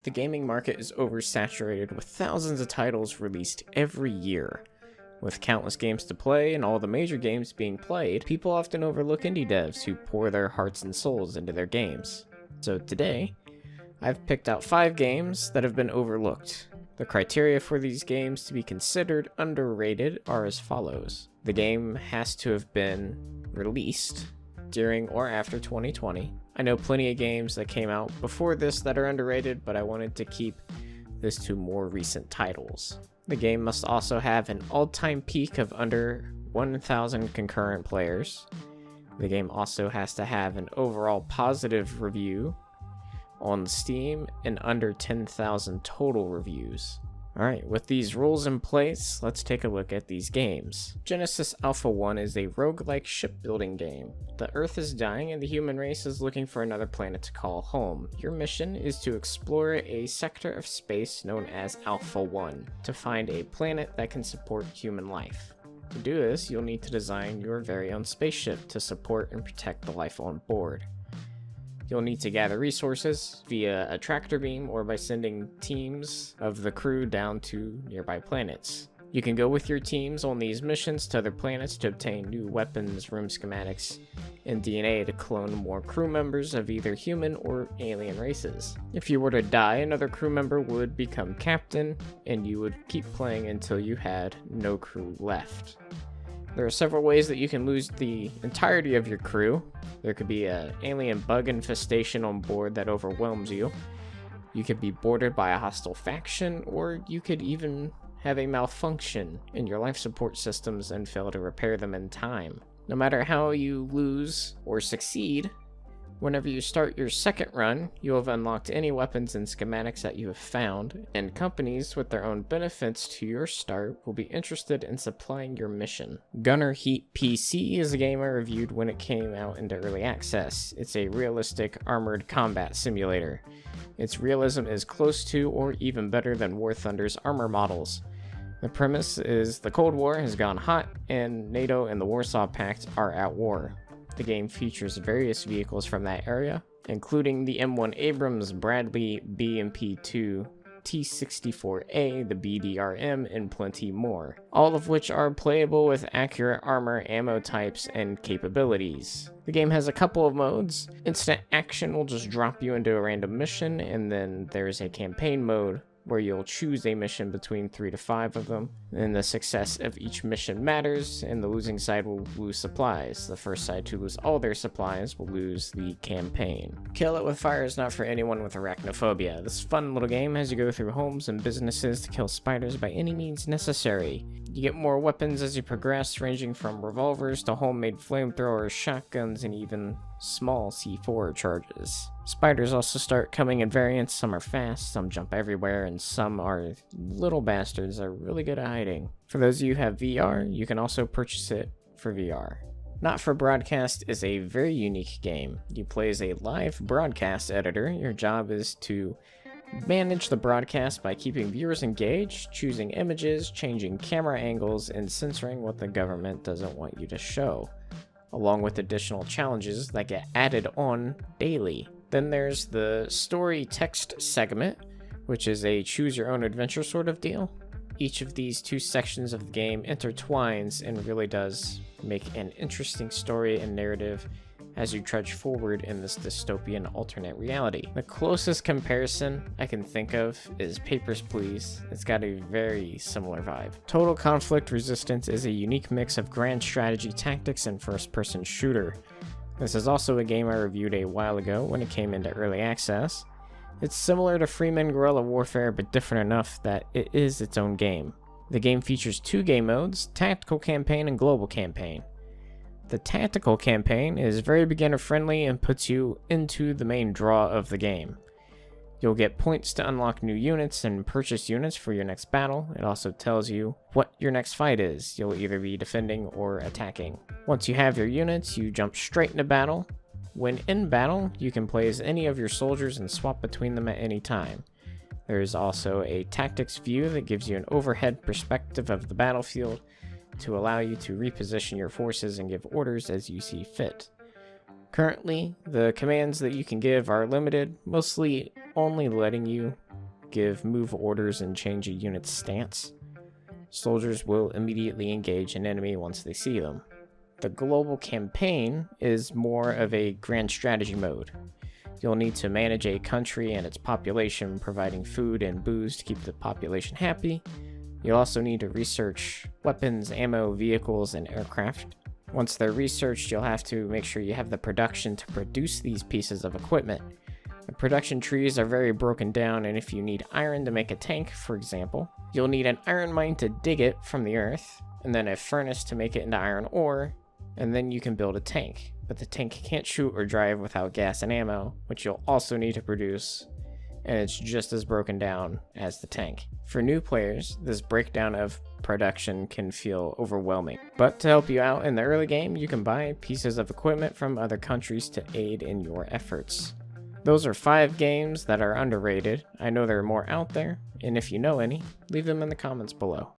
The gaming market is oversaturated with thousands of titles released every year. With countless games to play and all the major games being played, people often overlook indie devs who pour their hearts and souls into their games. So today, I've picked out 5 games that have been overlooked. The criteria for these games to be considered underrated are as follows. The game has to have been released during or after 2020. I know plenty of games that came out before this that are underrated, but I wanted to keep this to more recent titles. The game must also have an all-time peak of under 1,000 concurrent players. The game also has to have an overall positive review on Steam and under 10,000 total reviews. Alright, with these rules in place, let's take a look at these games. Genesis Alpha 1 is a roguelike shipbuilding game. The Earth is dying and the human race is looking for another planet to call home. Your mission is to explore a sector of space known as Alpha 1 to find a planet that can support human life. To do this, you'll need to design your very own spaceship to support and protect the life on board. You'll need to gather resources via a tractor beam or by sending teams of the crew down to nearby planets. You can go with your teams on these missions to other planets to obtain new weapons, room schematics, and DNA to clone more crew members of either human or alien races. If you were to die, another crew member would become captain, and you would keep playing until you had no crew left. There are several ways that you can lose the entirety of your crew. There could be an alien bug infestation on board that overwhelms you. You could be boarded by a hostile faction, or you could even have a malfunction in your life support systems and fail to repair them in time. No matter how you lose or succeed, whenever you start your second run, you will have unlocked any weapons and schematics that you have found, and companies with their own benefits to your start will be interested in supplying your mission. Gunner Heat PC is a game I reviewed when it came out into early access. It's a realistic armored combat simulator. Its realism is close to or even better than War Thunder's armor models. The premise is the Cold War has gone hot, and NATO and the Warsaw Pact are at war. The game features various vehicles from that area, including the M1 Abrams Bradley BMP-2, T-64A, the BDRM, and plenty more, all of which are playable with accurate armor, ammo types, and capabilities. The game has a couple of modes. Instant action will just drop you into a random mission, and then there's a campaign mode, where you'll choose a mission between 3 to 5 of them, and the success of each mission matters, and the losing side will lose supplies. The first side to lose all their supplies will lose the campaign. Kill It With Fire is not for anyone with arachnophobia. This fun little game has you go through homes and businesses to kill spiders by any means necessary. You get more weapons as you progress, ranging from revolvers to homemade flamethrowers, shotguns, and even small C4 charges. Spiders also start coming in variants. Some are fast, some jump everywhere, and some are little bastards that are really good at hiding. For those of you who have VR, you can also purchase it for VR. Not for Broadcast is a very unique game. You play as a live broadcast editor. Your job is to manage the broadcast by keeping viewers engaged, choosing images, changing camera angles, and censoring what the government doesn't want you to show, along with additional challenges that get added on daily. Then there's the story text segment, which is a choose your own adventure sort of deal. Each of these 2 sections of the game intertwines and really does make an interesting story and narrative as you trudge forward in this dystopian alternate reality. The closest comparison I can think of is Papers, Please. It's got a very similar vibe. Total Conflict Resistance is a unique mix of grand strategy tactics and first-person shooter. This is also a game I reviewed a while ago when it came into early access. It's similar to Freeman Guerrilla Warfare, but different enough that it is its own game. The game features 2 game modes, Tactical Campaign and Global Campaign. The Tactical Campaign is very beginner-friendly and puts you into the main draw of the game. You'll get points to unlock new units and purchase units for your next battle. It also tells you what your next fight is. You'll either be defending or attacking. Once you have your units, you jump straight into battle. When in battle, you can play as any of your soldiers and swap between them at any time. There is also a tactics view that gives you an overhead perspective of the battlefield to allow you to reposition your forces and give orders as you see fit. Currently, the commands that you can give are limited, mostly only letting you give move orders and change a unit's stance. Soldiers will immediately engage an enemy once they see them. The global campaign is more of a grand strategy mode. You'll need to manage a country and its population, providing food and booze to keep the population happy. You'll also need to research weapons, ammo, vehicles, and aircraft. Once they're researched, you'll have to make sure you have the production to produce these pieces of equipment. The production trees are very broken down, and if you need iron to make a tank, for example, you'll need an iron mine to dig it from the earth, and then a furnace to make it into iron ore, and then you can build a tank. But the tank can't shoot or drive without gas and ammo, which you'll also need to produce, and it's just as broken down as the tank. For new players, this breakdown of production can feel overwhelming. But to help you out in the early game, you can buy pieces of equipment from other countries to aid in your efforts. Those are 5 games that are underrated. I know there are more out there, and if you know any, leave them in the comments below.